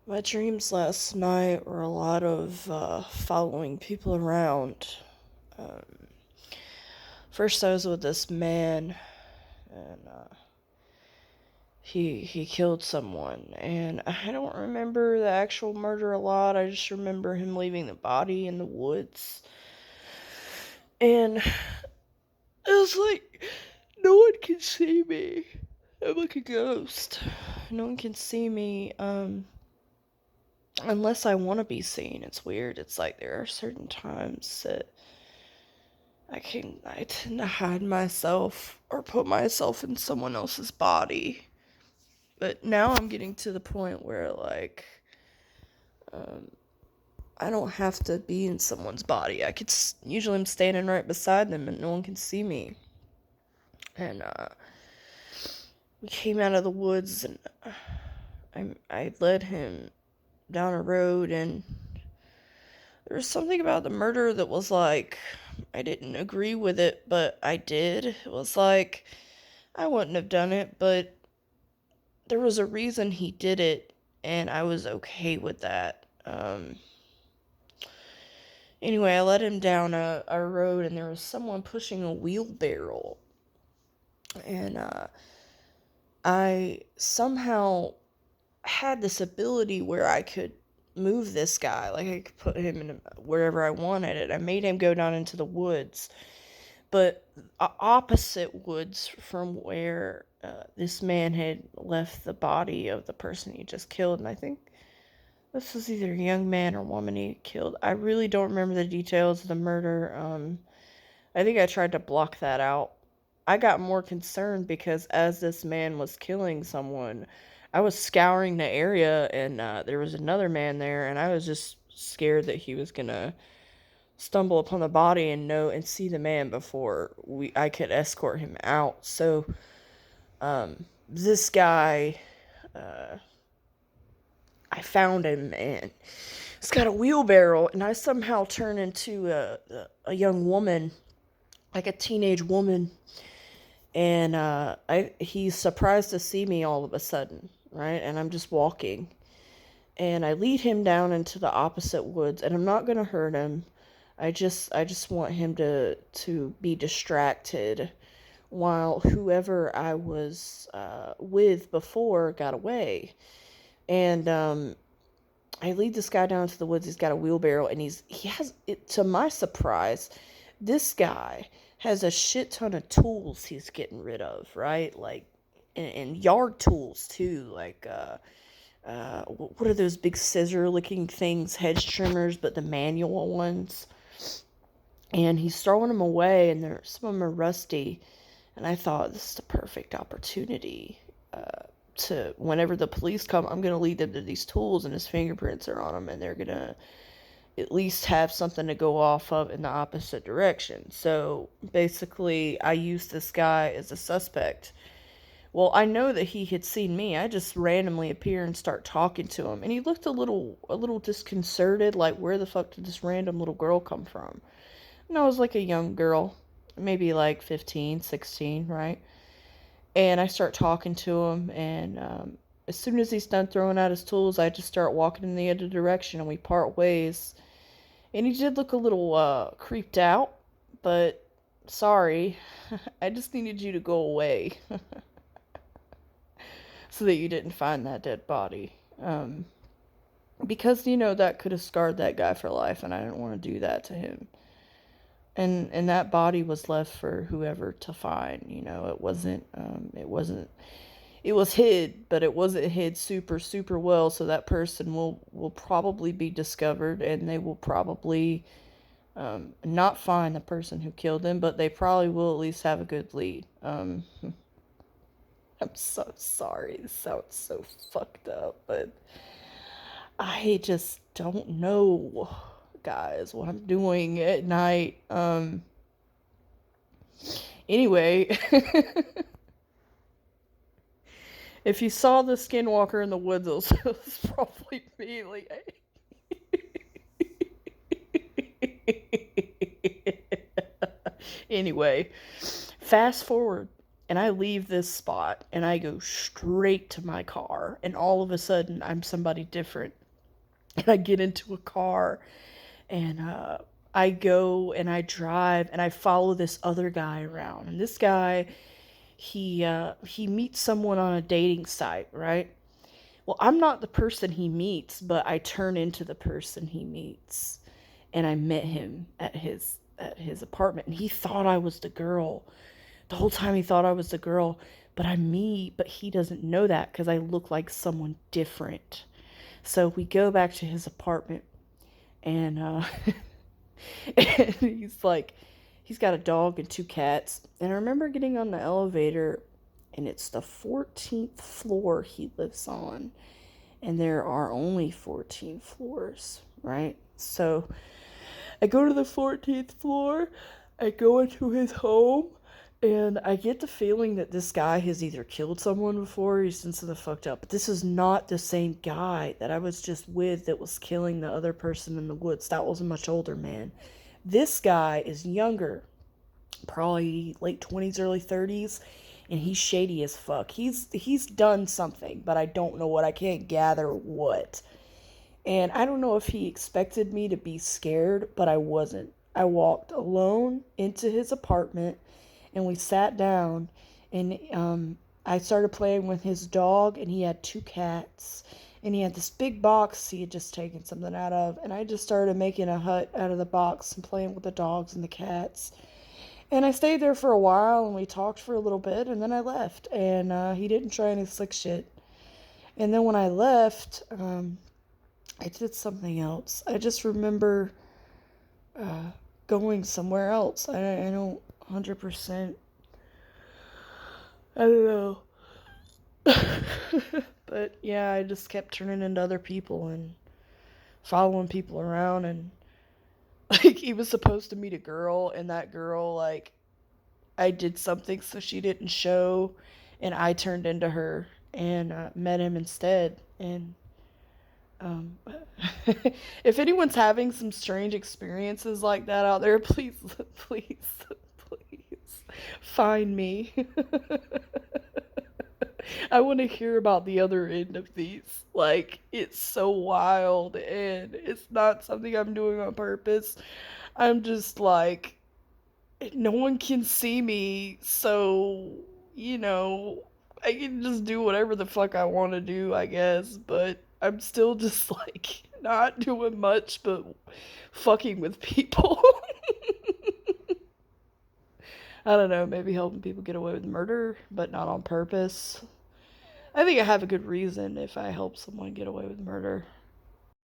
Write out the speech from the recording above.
My dreams last night were a lot of following people around. Um, First, I was with this man, and he killed someone. And I don't remember the actual murder a lot. I just remember him leaving the body in the woods. And it was like no one can see me. I'm like a ghost. No one can see me. Unless I want to be seen. It's weird. It's like there are certain times that I tend to hide myself or put myself in someone else's body. But now I'm getting to the point where um, I don't have to be in someone's body. Usually I'm standing right beside them and no one can see me. And we came out of the woods and I led him down a road, and there was something about the murder that was like I didn't agree with it, but I did. It was like I wouldn't have done it, but there was a reason he did it, and I was okay with that. Anyway, I led him down a road, and there was someone pushing a wheelbarrow, and I somehow had this ability where I could move this guy, like I could put him in wherever I wanted it. I made him go down into the woods, but opposite woods from where this man had left the body of the person he just killed. And I think this was either a young man or woman he killed. I really don't remember the details of the murder. I think I tried to block that out. I got more concerned because as this man was killing someone, I was scouring the area, and there was another man there, and I was just scared that he was gonna stumble upon the body and know and see the man before I could escort him out. So this guy, uh, I found him, and he's got a wheelbarrow, and I somehow turn into a young woman, like a teenage woman, and he's surprised to see me all of a sudden, right? And I'm just walking, and I lead him down into the opposite woods, and I'm not gonna hurt him. I just want him to be distracted while whoever I was with before got away. And I lead this guy down to the woods. He's got a wheelbarrow, and he has it. To my surprise, this guy has a shit ton of tools he's getting rid of, right? Like, and yard tools too. Like, what are those big scissor looking things? Hedge trimmers, but the manual ones. And he's throwing them away, and some of them are rusty. And I thought this is the perfect opportunity to whenever the police come, I'm gonna lead them to these tools, and his fingerprints are on them, and they're gonna at least have something to go off of in the opposite direction. So basically, I used this guy as a suspect. Well, I know that he had seen me. I just randomly appear and start talking to him, and he looked a little disconcerted, like where the fuck did this random little girl come from? And I was like a young girl, maybe like 15, 16, right? And I start talking to him, and as soon as he's done throwing out his tools, I just start walking in the other direction, and we part ways. And he did look a little creeped out, but sorry, I just needed you to go away so that you didn't find that dead body. Because that could have scarred that guy for life, and I didn't want to do that to him. And that body was left for whoever to find. It was hid, but it wasn't hid super super well. So that person will probably be discovered, and they will probably not find the person who killed them, but they probably will at least have a good lead. I'm so sorry. This sounds so fucked up, but I just don't know, guys, what I'm doing at night. Anyway, if you saw the skinwalker in the woods, it was probably me. Like, anyway, fast forward, And I leave this spot and I go straight to my car. And all of a sudden, I'm somebody different. And I get into a car and I go and I drive and I follow this other guy around. And this guy, he meets someone on a dating site, right? Well, I'm not the person he meets, but I turn into the person he meets. And I met him at his apartment, and he thought I was the girl. The whole time he thought I was the girl, but I'm me, but he doesn't know that because I look like someone different. So we go back to his apartment, and and he's got a dog and two cats. And I remember getting on the elevator, and it's the 14th floor he lives on, and there are only 14 floors, right? So I go to the 14th floor, I go into his home, and I get the feeling that this guy has either killed someone before, he's done something fucked up. But this is not the same guy that I was just with that was killing the other person in the woods. That was a much older man. This guy is younger, probably late 20s, early 30s, and he's shady as fuck. He's done something, but I don't know what. I can't gather what. And I don't know if he expected me to be scared, but I wasn't. I walked alone into his apartment and we sat down, and I started playing with his dog, and he had two cats, and he had this big box he had just taken something out of, and I just started making a hut out of the box and playing with the dogs and the cats. And I stayed there for a while, and we talked for a little bit, and then I left, and he didn't try any slick shit. And then when I left, I did something else. I just remember going somewhere else. I don't 100%. I don't know. But yeah, I just kept turning into other people and following people around. And like, he was supposed to meet a girl, and that girl, like, I did something so she didn't show, and I turned into her and met him instead. And Um, if anyone's having some strange experiences like that out there, please, please, please find me. I want to hear about the other end of these. Like, it's so wild, and it's not something I'm doing on purpose. I'm just like, no one can see me, so, you know, I can just do whatever the fuck I want to do, I guess, but I'm still just like not doing much but fucking with people. I don't know, maybe helping people get away with murder, but not on purpose. I think I have a good reason if I help someone get away with murder.